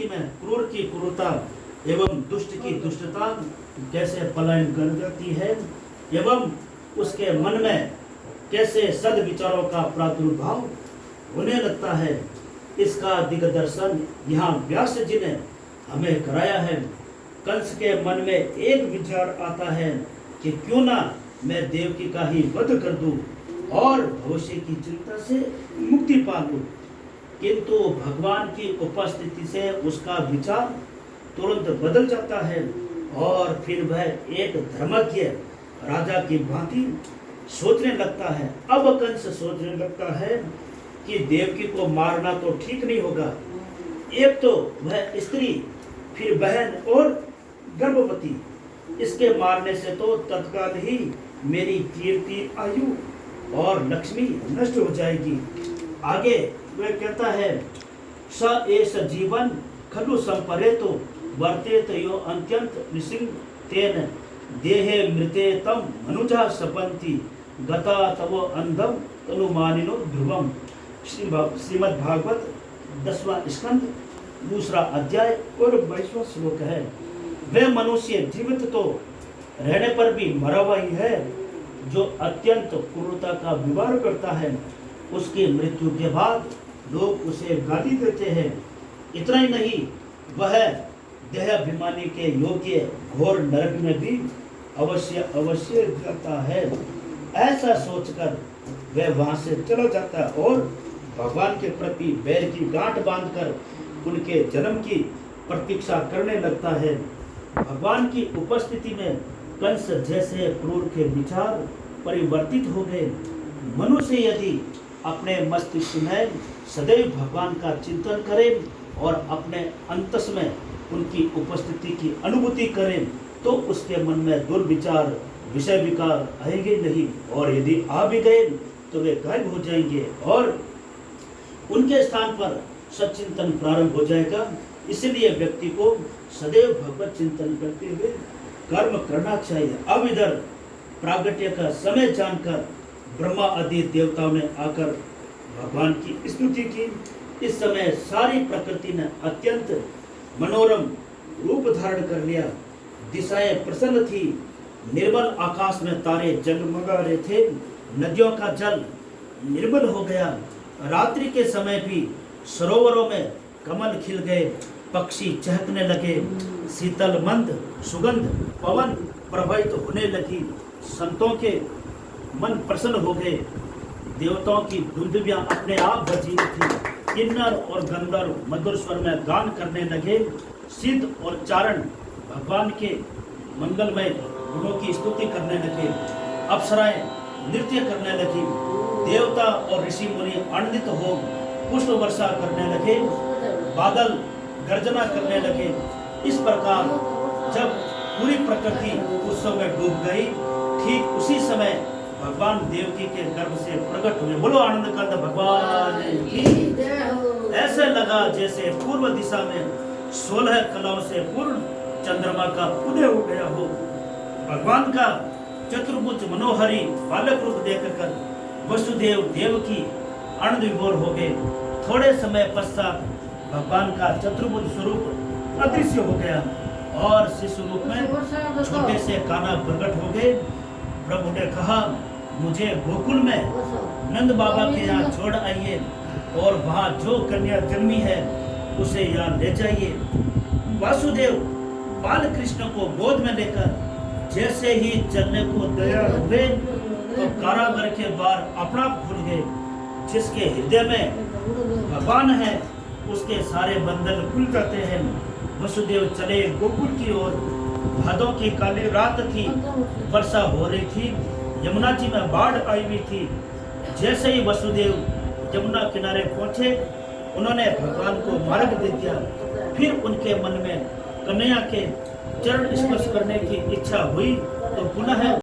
स्थिति में क्रूर की क्रूरता एवं दुष्ट की दुष्टता कैसे पलायन कर जाती है एवं उसके मन में कैसे सद्विचारों का प्रादुर्भाव होने लगता है, इसका दिग्दर्शन यहाँ व्यास जी ने हमें कराया है। कंस के मन में एक विचार आता है कि क्यों ना मैं देवकी का ही वध कर दूं और भविष्य की चिंता से मुक्ति पा लूं, किंतु भगवान की उपस्थिति से उसका विचार तुरंत बदल जाता है और फिर वह एक धर्मज्ञ राजा की भांति सोचने लगता है। अब कंस सोचने लगता है कि देवकी को मारना तो ठीक नहीं होगा, एक तो वह स्त्री, फिर बहन और गर्भवती, इसके मारने से तो तत्काल ही मेरी कीर्ति, आयु और लक्ष्मी नष्ट हो जाएगी। आगे वह कहता है, स एष जीवन खलु संपरेतो वर्तेत यो अत्यंत निसिंग तेन देहे मृते तम मनुजा सपंती गता तव अंधम तनुमानिनो ध्रुवम। श्रीमद् भागवत 10वां स्कंद 2वां अध्याय और 22वां श्लोक है। वह मनुष्य जीवित तो रहने पर भी मरा हुआ ही है जो अत्यंत क्रूरता का व्यवहार करता है। उसकी मृत्यु के बाद लोग उसे गाली देते हैं। इतना ही नहीं, वह देहाभिमानी के योग्य घोर नरक में भी अवश्य जाता है। ऐसा सोचकर वह वहां से चला जाता है और भगवान के प्रति बैर की गांठ बांधकर उनके जन्म की प्रतीक्षा करने लगता है। भगवान की उपस्थिति में कंस जैसे क्रूर के विचार परिवर्तित हो गए। मनुष्य यदि अपने मस्तिष्क में सदैव भगवान का चिंतन करे और अपने अंतस में उनकी उपस्थिति की अनुभूति करें तो उसके मन में दुर्विचार, विषय विकार आएंगे नहीं, और यदि आ भी गए तो वे गायब हो जाएंगे और उनके स्थान पर सच्चिंतन प्रारंभ हो जाएगा। इसलिए व्यक्ति को सदैव भगवत चिंतन करते हुए कर्म करना चाहिए। अब इधर प्रागट्य का समय जानकर ब्रह्मा आदि देवताओं ने आकर भगवान की स्तुति की। इस समय सारी प्रकृति ने अत्यंत मनोरम रूप धारण कर लिया। दिशाएं प्रसन्न थी, निर्मल आकाश में तारे जगमगा रहे थे, नदियों का जल निर्मल हो गया। रात्रि के समय भी सरोवरों में कमल खिल गए, पक्षी चहकने लगे, शीतल मंद सुगंध पवन प्रवाहित होने लगी। संतों के मन प्रसन्न हो गए, देवताओं की दुंदुभियां अपने आप बजी थी। किन्नर और गंधर्व मधुर स्वर में गान करने लगे। सिद्ध और चारण भगवान के मंगलमय गुणों की स्तुति करने लगे। अप्सराएं नृत्य करने लगी। देवता और ऋषि मुनि आनंदित हो पुष्प वर्षा करने लगे। बादल गर्जना करने लगे। इस प्रकार जब पूरी प्रकृति उत्सव में डूब गई, ठीक उसी समय भगवान देवकी के गर्भ से प्रकट हुए। बोलो आनंद कंद भगवान की। ऐसे लगा जैसे पूर्व दिशा में 16 कलाओं से पूर्ण चंद्रमा का उदय हो गया हो। भगवान का चतुर्भुज मनोहरी बालक रूप देखकर वसुदेव देवकी आनंद विभोर हो गए। थोड़े समय पश्चात भगवान का चतुर्भुज स्वरूप अदृश्य हो गया और शिशु रूप में छोटे से कान्हा प्रकट हो गए। प्रभु ने कहा, मुझे गोकुल में नंद बाबा के यहाँ छोड़ आइए और वहाँ जो कन्या जन्मी है उसे यहाँ ले जाइए। वासुदेव बाल कृष्ण को गोद में लेकर जैसे ही चलने को तैयार हुए तो कारागार के द्वार अपना खुल गए। जिसके हृदय में भगवान है उसके सारे बंधन खुल जाते हैं। वसुदेव चले गोकुल की ओर। भादों की काली रात थी, वर्षा हो रही थी, यमुना जी में बाढ़ आई हुई थी। जैसे ही वसुदेव यमुना किनारे पहुंचे, उन्होंने भगवान को मार्ग दे दिया। फिर उनके मन में कन्हैया के चरण स्पर्श करने की इच्छा हुई तो पुनः